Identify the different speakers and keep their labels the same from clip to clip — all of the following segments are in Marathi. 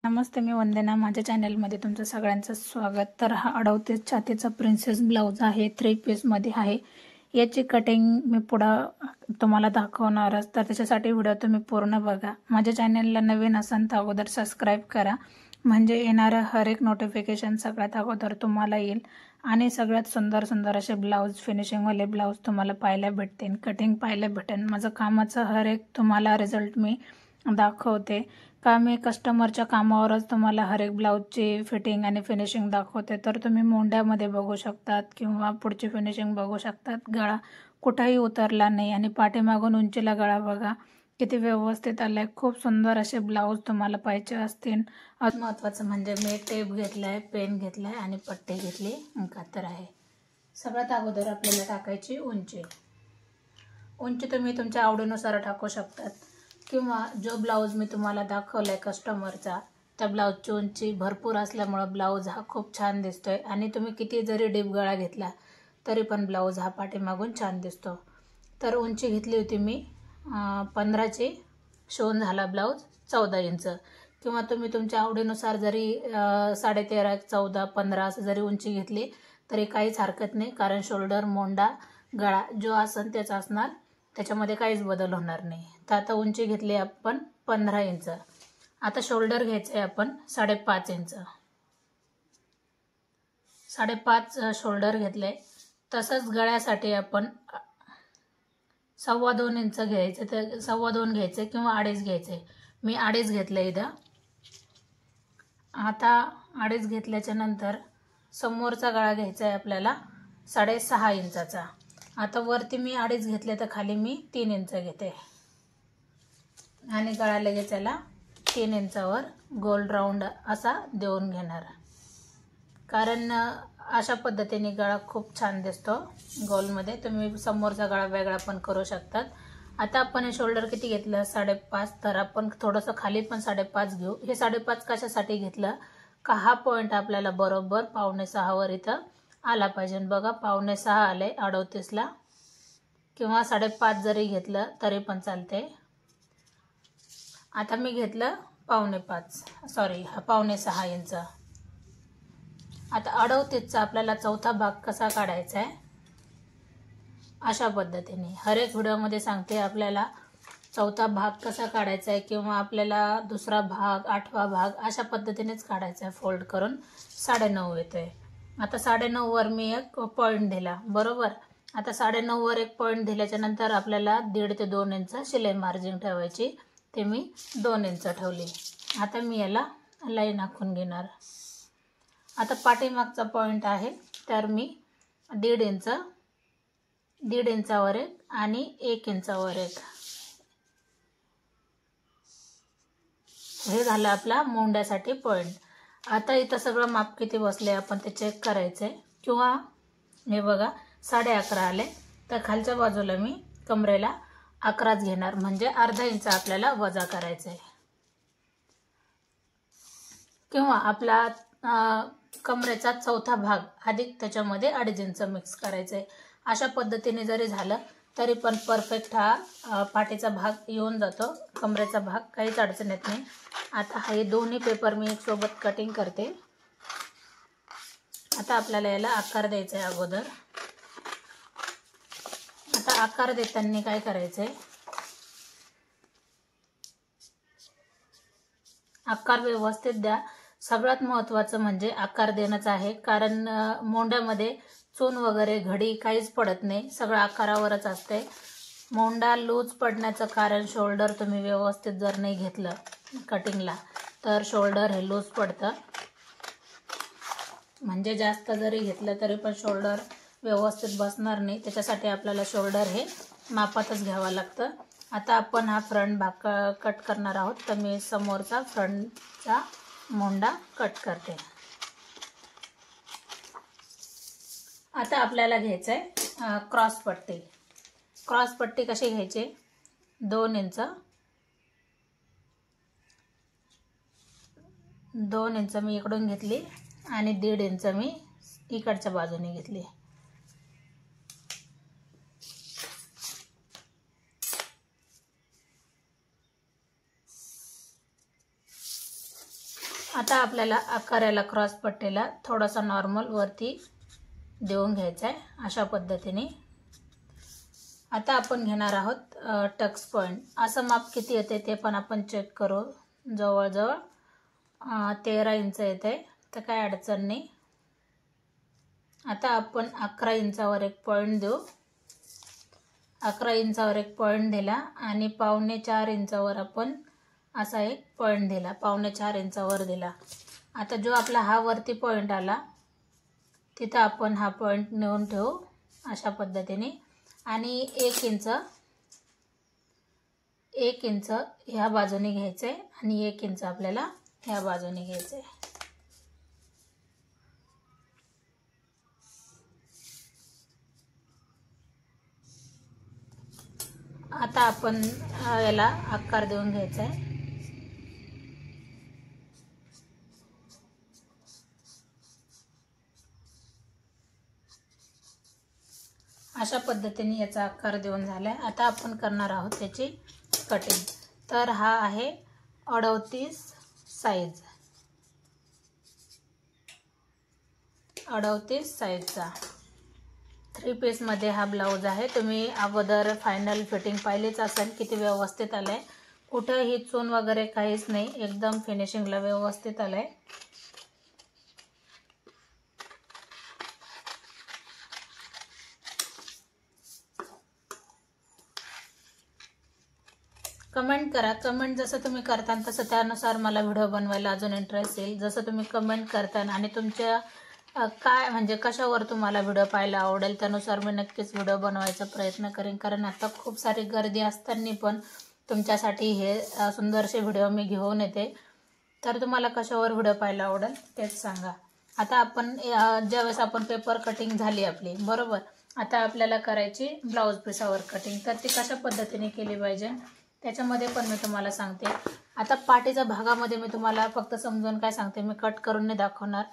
Speaker 1: नमस्ते, मी वंदना. माझ्या चॅनलमध्ये तुमचं सगळ्यांचं स्वागत. तर हा 38 छातीचा प्रिन्सेस ब्लाऊज आहे, 3 पीसमध्ये आहे. याची कटिंग मी पुढं तुम्हाला दाखवणारच, तर त्याच्यासाठी व्हिडिओ तुम्ही पूर्ण बघा. माझ्या चॅनलला नवीन असाल तर अगोदर सबस्क्राईब करा, म्हणजे येणारं हर एक नोटिफिकेशन सगळ्यात अगोदर तुम्हाला येईल. आणि सगळ्यात सुंदर सुंदर असे ब्लाऊज, फिनिशिंगवाले ब्लाऊज तुम्हाला पाहायला भेटतील, कटिंग पाहायला भेटेल. माझं कामाचं हर एक तुम्हाला रिझल्ट मी दाखवते का मी कस्टमरच्या कामावरच तुम्हाला हर एक ब्लाऊजची फिटिंग आणि फिनिशिंग दाखवते. तर तुम्ही मोंड्यामध्ये बघू शकतात किंवा पुढची फिनिशिंग बघू शकतात. गळा कुठेही उतरला नाही आणि पाठीमागून उंचीला गळा बघा किती व्यवस्थित आलाय. खूप सुंदर असे ब्लाऊज तुम्हाला पाहिजे असतील. महत्त्वाचं म्हणजे मी टेप घेतलाय, पेन घेतलाय आणि पट्टी घेतली, कातर आहे. सगळ्यात अगोदर आपल्याला टाकायची उंची. उंची तुम्ही तुमच्या आवडीनुसार टाकू शकतात किंवा जो ब्लाऊज मी तुम्हाला दाखवलाय कस्टमरचा, त्या ब्लाऊजची उंची भरपूर असल्यामुळे ब्लाऊज हा खूप छान दिसतोय. आणि तुम्ही किती जरी डीप गळा घेतला तरी पण ब्लाऊज हा पाठीमागून छान दिसतो. तर उंची घेतली होती मी 15ची. शिवून झाला ब्लाऊज 14 इंच, किंवा तुम्ही तुमच्या आवडीनुसार जरी 13.5, 14, 15 असं जरी उंची घेतली तरी काहीच हरकत नाही, कारण शोल्डर, मोंडा, गळा जो असेल तेच असणार, त्याच्यामध्ये काहीच बदल होणार नाही. तर आता उंची घेतली आपण 15 इंच. आता शोल्डर घ्यायचं आहे आपण 5.5 इंच. 5.5 शोल्डर घेतले. तसंच गळ्यासाठी आपण 2.25 इंच घ्यायचं, तर 2.25 घ्यायचं किंवा 2.5 घ्यायचं. मी 2.5 घेतलं इथं. आता 2.5 घेतल्याच्या नंतर समोरचा गळा घ्यायचा आहे आपल्याला 6.5 इंचाचा. आता वरती मी 2.5 घेतले तर खाली मी 3 इंच घेते आणि गळा लगेच याला 3 इंचावर गोल राऊंड असा देऊन घेणार, कारण अशा पद्धतीने गळा खूप छान दिसतो गोलमध्ये. तुम्ही समोरचा गळा वेगळा पण करू शकतात. आता आपण हे शोल्डर किती घेतलं? 5.5. तर आपण थोडंसं खाली पण 5.5 घेऊ. हे 5.5 कशासाठी घेतलं का हा पॉईंट आपल्याला बरोबर 5.25 वर इथं आला पाहिजे. बघा 5.25 आले 38ला, किंवा 5.5 जरी घेतलं तरी पण चालते. आता मी घेतलं 5.25 इंच. आता 38चा आपल्याला चौथा भाग कसा काढायचा आहे अशा पद्धतीने हर एक व्हिडिओमध्ये सांगते आपल्याला चौथा भाग कसा काढायचा आहे, किंवा आपल्याला दुसरा भाग, 8वा भाग अशा पद्धतीनेच काढायचा आहे. फोल्ड करून 9.5 येतोय. आता 9.5 वर मी एक पॉईंट दिला, बरोबर. आता 9.5 वर एक पॉईंट दिल्याच्या नंतर आपल्याला 1.5 ते 2 इंच शिलाई मार्जिन ठेवायची. ते मी 2 इंच ठेवली. आता मी याला लाईन आखून घेणार. आता पाठीमागचा पॉईंट आहे, तर मी 1.5 इंचावर एक आणि 1 इंचावर एक. हे झालं आपला मोंड्यासाठी पॉईंट. आता इथं सगळं माप किती बसले आपण ते चेक करायचे, किंवा हे बघा 11.5 आले, तर खालच्या बाजूला मी कमरेला 11च घेणार, म्हणजे अर्धा इंच आपल्याला वजा करायचं आहे. किंवा आपला कमरेचा चौथा भाग अधिक त्याच्यामध्ये 2.5 इंच मिक्स करायचं आहे. अशा पद्धतीने जरी झालं तरी पण परफेक्ट हा पाठीचा भाग येऊन जातो, कमरेचा भाग काहीच अडचण येत नाही. आता हे दोन्ही पेपर मी एक सोबत कटिंग करते. आता आपल्याला याला आकार द्यायचा आहे अगोदर. आता आकार देताना काय करायचं आहे, आकार व्यवस्थित द्या. सगळ्यात महत्त्वाचं म्हणजे आकार देणंच आहे, कारण मोंड्यामध्ये चून वगैरे, घडी काहीच पडत नाही, सगळं आकारावरच असते. मोंडा लूज पडण्याचं कारण शोल्डर तुम्ही व्यवस्थित जर नाही घेतलं कटिंगला तर शोल्डर हे लूज पडतं. म्हणजे जास्त जरी घेतलं तरी पण शोल्डर व्यवस्थित बसणार नाही, त्याच्यासाठी आपल्याला शोल्डर हे मापातच घ्यावं लागतं. आता आपण हा फ्रंट भाग कट करणार आहोत, तर मी समोरचा फ्रंटचा मोंडा कट करते. आता आपल्याला घ्यायचं आहे क्रॉस पट्टी. क्रॉस पट्टी कशी घ्यायची? 2 इंच, 2 इंच मी इकडून घेतली आणि 1.5 इंच मी इकडच्या बाजूने घेतली. आता आपल्याला आकाराला क्रॉस पट्टीला थोडासा नॉर्मल वरती देऊन घ्यायचा आहे अशा पद्धतीने। आता आपण घेणार आहोत टक्स पॉइंट। असं माप किती येते ते पण आपण चेक करू। जवळजवळ 13 इंच येते, तर काय अडचण नाही। आता आपण 11 इंचावर एक पॉइंट देऊ। 11 इंचावर एक पॉइंट दिला आणि 4.25 इंचावर आपण असा एक पॉइंट दिला, 4.25 इंचावर दिला। आता जो आपला हा वरती पॉइंट आला तिथं आपण हा पॉइंट नेऊन ठेवू अशा पद्धतीने। आणि 1 इंच ह्या बाजूने घ्यायचे आणि 1 इंच आपल्याला ह्या बाजूने घ्यायचे। आता आपण याला आकार देऊन घ्यायचा आहे। अशा पद्धतीने याचा आकार देऊन झालाय। आता आपण करणार आहोत त्याची कटिंग। तर हा आहे 38 साइज, 38 साइजचा 3 पीस मध्ये हा ब्लाउज आहे। तुम्ही अगोदर फायनल फिटिंग पाहिलीच असेल किती व्यवस्थित आलंय, कुठेही चून वगैरे काहीच नाही, एकदम फिनिशिंगला व्यवस्थित आलंय। कमेंट करा, कमेंट जसं तुम्ही करता तसं त्यानुसार मला व्हिडिओ बनवायला अजून इंटरेस्ट येईल। जसं तुम्ही कमेंट करता आणि तुमच्या काय म्हणजे कशावर तुम्हाला व्हिडिओ पाहायला आवडेल त्यानुसार मी नक्कीच व्हिडिओ बनवायचा प्रयत्न करेन। कारण आता खूप सारी गर्दी असताना पण तुमच्यासाठी हे सुंदरसे व्हिडिओ मी घेऊन येते। तर तुम्हाला कशावर व्हिडिओ पाहायला आवडेल तेच सांगा। आता आपण ज्यावेळेस आपण पेपर कटिंग झाली आपली बरोबर, आता आपल्याला करायची ब्लाउज पिसावर कटिंग। तर ती कशा पद्धतीने केली पाहिजे त्याच्यामध्ये पण मी तुम्हाला सांगते। आता पाठीच्या भागामध्ये मी तुम्हाला फक्त समजून काय सांगते, मी कट करून नाही दाखवणार।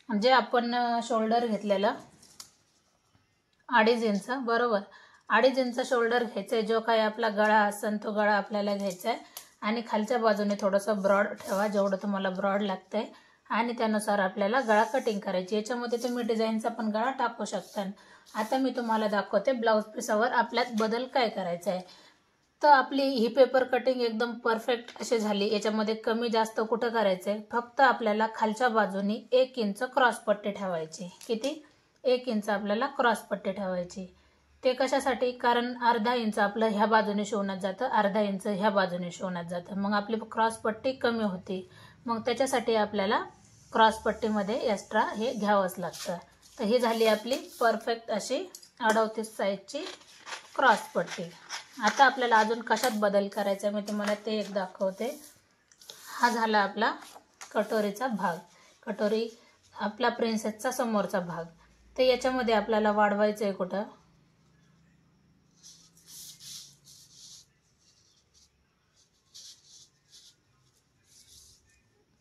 Speaker 1: म्हणजे आपण शोल्डर घेतलेलं 2.5 इंच बरोबर, 2.5 इंच शोल्डर घ्यायचंय। जो काही आपला गळा असेल तो गळा आपल्याला घ्यायचा आहे आणि खालच्या बाजूने थोडंसं ब्रॉड ठेवा, जेवढं तुम्हाला ब्रॉड लागतंय आणि त्यानुसार आपल्याला गळा कटिंग करायची। याच्यामध्ये तुम्ही डिझाईनचा पण गळा टाकू शकता। आता मी तुम्हाला दाखवते ब्लाउज पिसावर आपल्यात बदल काय करायचा आहे। तर आपली ही पेपर कटिंग एकदम परफेक्ट अशी झाली। याच्यामध्ये कमी जास्त कुठं करायचंय, फक्त आपल्याला खालच्या बाजूनी 1 इंच क्रॉस पट्टी ठेवायची। किती? 1 इंच आपल्याला क्रॉस पट्टी ठेवायची। ते कशासाठी, कारण अर्धा इंच आपलं ह्या बाजूने शिवण्यात जातं, अर्धा इंच ह्या बाजूने शिवण्यात जातं, मग आपली क्रॉस पट्टी कमी होती। मग त्याच्यासाठी आपल्याला क्रॉस पट्टीमध्ये एक्स्ट्रा हे घ्यावंच लागतं। तर ही झाली आपली परफेक्ट अशी 38 साइजची क्रॉस पट्टी। आता आपल्याला अजून कशात बदल करायचा मी तुम्हाला ते एक दाखवते। हा झाला आपला कटोरीचा भाग, कटोरी आपला प्रिन्सेसचा समोरचा भाग। ते याच्यामध्ये आपल्याला वाढवायचं आहे कुठं,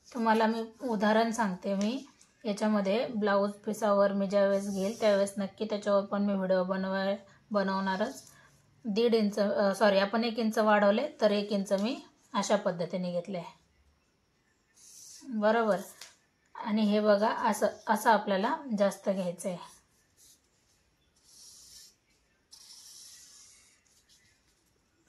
Speaker 1: तुम्हाला मी उदाहरण सांगते। मी याच्यामध्ये ब्लाउज पिसावर मी ज्यावेळेस घेईल त्यावेळेस नक्की त्याच्यावर पण मी व्हिडिओ बनवणारच। 1.5 इंच सॉरी आपण 1 इंच वाढवले तर 1 इंच मी अशा पद्धतीने घेतले बरोबर। आणि हे बघा असं आपल्याला जास्त घ्यायचं आहे।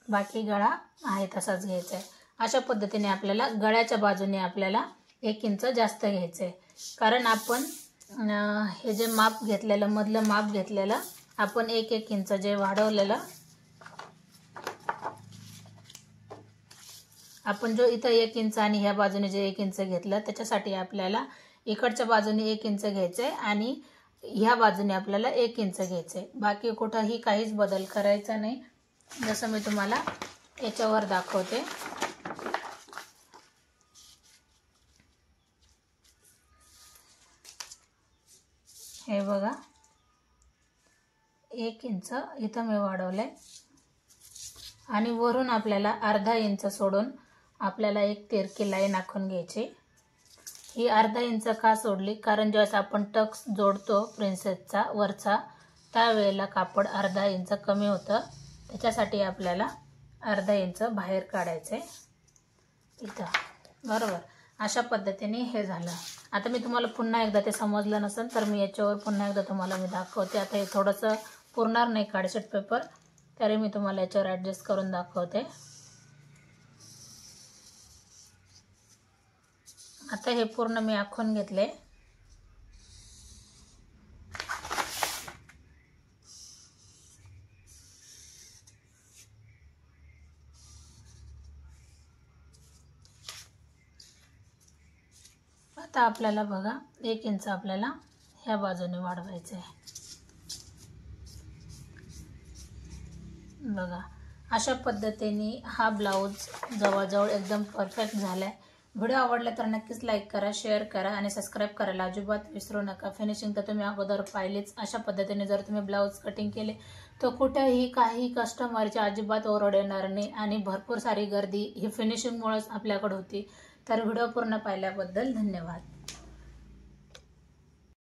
Speaker 1: बाकी गळा आहे तसाच घ्यायचा आहे। अशा पद्धतीने आपल्याला गळ्याच्या बाजूने आपल्याला 1 इंच जास्त घ्यायचं आहे। कारण आपण हे जे माप घेतलेलं मधलं माप घेतलेलं आपण 1 इंच जे वाढवलेलं आपण जो इथं 1 इंच आणि ह्या बाजूने जे 1 इंच घेतलं त्याच्यासाठी आपल्याला इकडच्या बाजूने 1 इंच घ्यायचंय आणि ह्या बाजूने आपल्याला 1 इंच घ्यायचंय। बाकी कुठंही काहीच बदल करायचा नाही, जसं मी तुम्हाला याच्यावर दाखवते। हे बघा 1 इंच इथं मी वाढवलंय आणि वरून आपल्याला अर्धा इंच सोडून आपल्याला एक तिरकी लाईन आखून घ्यायची। ही अर्धा इंच का सोडली, कारण ज्यावेळेस आपण टक्स जोडतो प्रिन्सेसचा वरचा त्यावेळेला कापड अर्धा इंच कमी होतं, त्याच्यासाठी आपल्याला अर्धा इंच बाहेर काढायचे इथं बरोबर। अशा पद्धतीने हे झालं. आता मी तुम्हाला पुन्हा एकदा ते समजलं नसेल तर मी याच्यावर पुन्हा एकदा तुम्हाला मी दाखवते. आता हे थोडंसं पुरणार नाही कार्डशीट पेपर, तरी मी तुम्हाला याच्यावर ॲडजस्ट करून दाखवते. आता हे पूर्ण मी आखून घेतले. आता आपल्याला बघा 1 इंच आपल्याला ह्या बाजूने वाढवायचं आहे. बघा अशा पद्धतीने हा ब्लाऊज जवळजवळ एकदम परफेक्ट झालाय. व्हिडिओ आवडला तर नक्कीच लाईक करा, शेअर करा आणि सबस्क्राईब करायला अजिबात विसरू नका. फिनिशिंग तर तुम्ही अगोदर पाहिलीच. अशा पद्धतीने जर तुम्ही ब्लाऊज कटिंग केले तर कुठेही काही कस्टमरची अजिबात ओरड येणार नाही आणि भरपूर सारी गर्दी ही फिनिशिंगमुळेच आपल्याकडे होती. तर व्हिडिओ पूर्ण पाहिल्याबद्दल धन्यवाद.